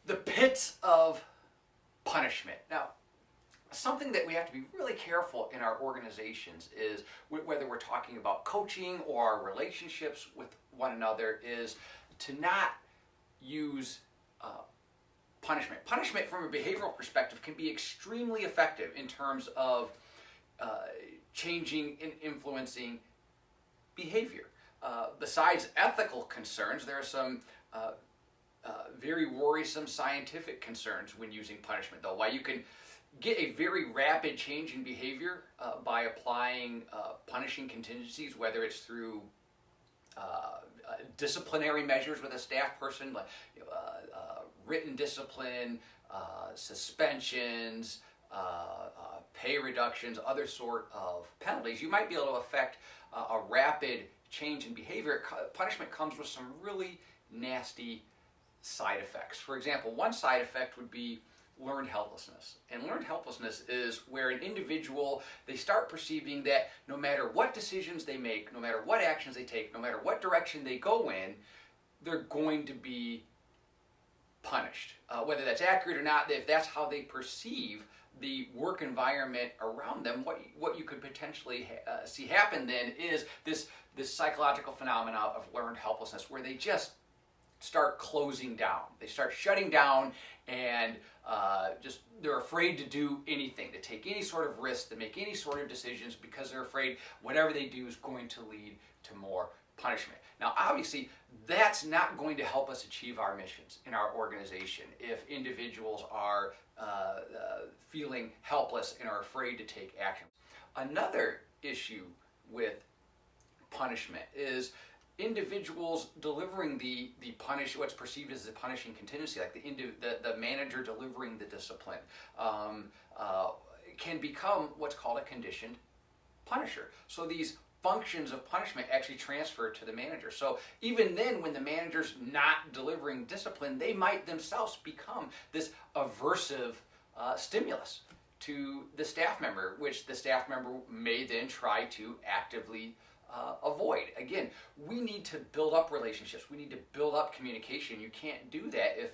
The pits of punishment. Now, something that we have to be really careful in our organizations is whether we're talking about coaching or our relationships with one another is to not use punishment. Punishment from a behavioral perspective can be extremely effective in terms of changing and influencing behavior. Besides ethical concerns, there are some very worrisome scientific concerns when using punishment, though. While you can get a very rapid change in behavior by applying punishing contingencies, whether it's through disciplinary measures with a staff person, like written discipline, suspensions, pay reductions, other sort of penalties, you might be able to affect a rapid change in behavior. Punishment comes with some really nasty side effects. For example, one side effect would be learned helplessness. And learned helplessness is where an individual, they start perceiving that no matter what decisions they make, no matter what actions they take, no matter what direction they go in, they're going to be punished. Whether that's accurate or not, if that's how they perceive the work environment around them, what you could potentially see happen then is this psychological phenomenon of learned helplessness, where they just start closing down. They start shutting down, and they're afraid to do anything, to take any sort of risk, to make any sort of decisions, because they're afraid whatever they do is going to lead to more punishment. Now, obviously, that's not going to help us achieve our missions in our organization if individuals are feeling helpless and are afraid to take action. Another issue with punishment is individuals delivering what's perceived as the punishing contingency, like the manager delivering the discipline, can become what's called a conditioned punisher. So these functions of punishment actually transfer to the manager. So even then, when the manager's not delivering discipline, they might themselves become this aversive stimulus to the staff member, which the staff member may then try to actively avoid. Again, we need to build up relationships. We need to build up communication. You can't do that if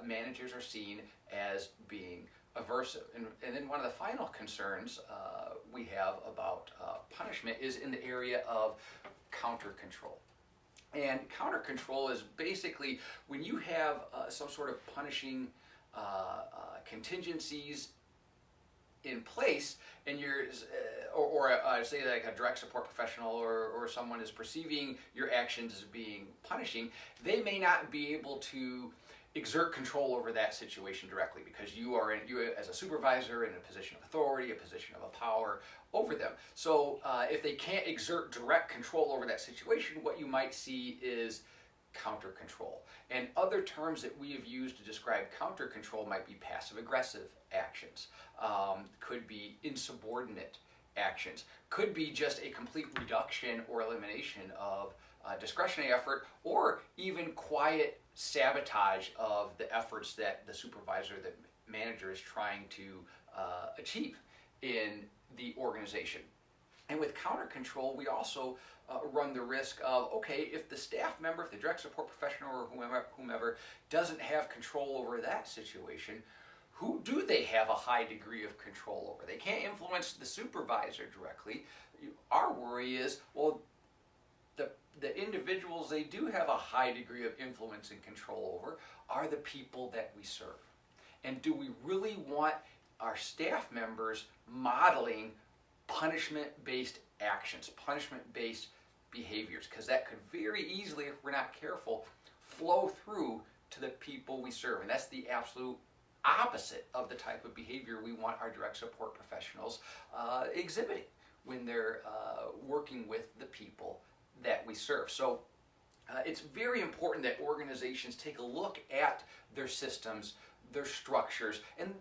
managers are seen as being aversive. And then one of the final concerns we have about punishment is in the area of counter control. And counter control is basically when you have some sort of punishing contingencies in place, and you're, say like a direct support professional or someone is perceiving your actions as being punishing, they may not be able to exert control over that situation directly, because you as a supervisor in a position of authority, a position of power over them. So if they can't exert direct control over that situation, what you might see is counter control. And other terms that we have used to describe counter control might be passive aggressive actions, could be insubordinate actions, could be just a complete reduction or elimination of discretionary effort, or even quiet sabotage of the efforts that the supervisor, the manager is trying to achieve in the organization. And with counter control, we also run the risk of, okay, if the staff member, if the direct support professional or whomever doesn't have control over that situation, who do they have a high degree of control over? They can't influence the supervisor directly. Our worry is, well, the individuals they do have a high degree of influence and control over are the people that we serve. And do we really want our staff members modeling punishment-based actions, punishment-based behaviors? Because that could very easily, if we're not careful, flow through to the people we serve. And that's the absolute opposite of the type of behavior we want our direct support professionals exhibiting when they're working with the people that we serve. So it's very important that organizations take a look at their systems, their structures, and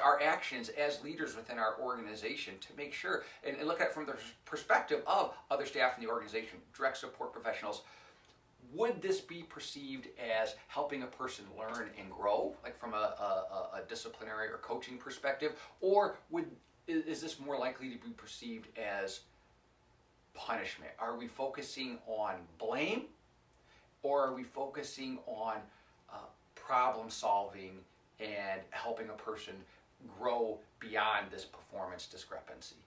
our actions as leaders within our organization, to make sure and look at it from the perspective of other staff in the organization, direct support professionals. Would this be perceived as helping a person learn and grow, like from a disciplinary or coaching perspective, or is this more likely to be perceived as punishment? Are we focusing on blame, or are we focusing on problem solving and helping a person grow beyond this performance discrepancy.